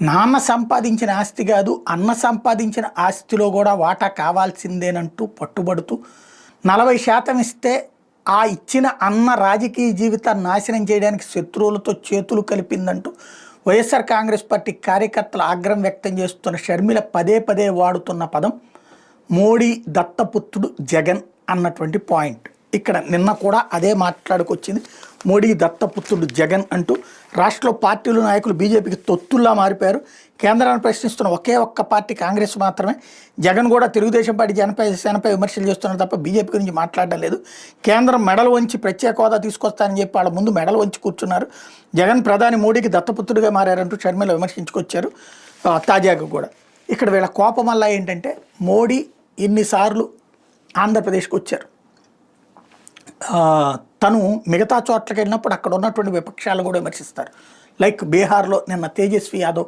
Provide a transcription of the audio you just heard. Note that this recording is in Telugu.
నాన్న సంపాదించిన ఆస్తి కాదు, అన్న సంపాదించిన ఆస్తిలో కూడా వాటా కావాల్సిందేనంటూ పట్టుబడుతూ 40% ఇస్తే ఆ ఇచ్చిన అన్న రాజకీయ జీవితాన్ని నాశనం చేయడానికి శత్రువులతో చేతులు కలిపిందంటూ వైఎస్ఆర్ కాంగ్రెస్ పార్టీ కార్యకర్తలు ఆగ్రహం వ్యక్తం చేస్తున్న షర్మిల పదే పదే వాడుతున్న పదం మోడీ దత్తపుత్రుడు జగన్ అన్నటువంటి పాయింట్. ఇక్కడ నిన్న కూడా అదే మాట్లాడుకొచ్చింది. మోడీ దత్తపుత్రుడు జగన్ అంటూ రాష్ట్రంలో పార్టీలు నాయకులు బీజేపీకి తొత్తుల్లా మారిపోయారు. కేంద్రాన్ని ప్రశ్నిస్తున్న ఒకే ఒక్క పార్టీ కాంగ్రెస్ మాత్రమే. జగన్ కూడా తెలుగుదేశం పార్టీ జనపై విమర్శలు చేస్తున్నారు తప్ప బీజేపీ గురించి మాట్లాడడం లేదు. కేంద్రం మెడలు వంచి ప్రత్యేక హోదా తీసుకొస్తానని చెప్పి వాళ్ళ ముందు మెడలు వంచి కూర్చున్నారు. జగన్ ప్రధాని మోడీకి దత్తపుత్రుడిగా మారారంటూ షర్మిల విమర్శించుకొచ్చారు. తాజాగా కూడా ఇక్కడ వీళ్ళ కోపం వల్ల ఏంటంటే మోడీ ఇన్నిసార్లు ఆంధ్రప్రదేశ్కి వచ్చారు, తను మిగతా చోట్లకి వెళ్ళినప్పుడు అక్కడ ఉన్నటువంటి విపక్షాలు కూడా విమర్శిస్తారు. లైక్ బీహార్లో నిన్న తేజస్వి యాదవ్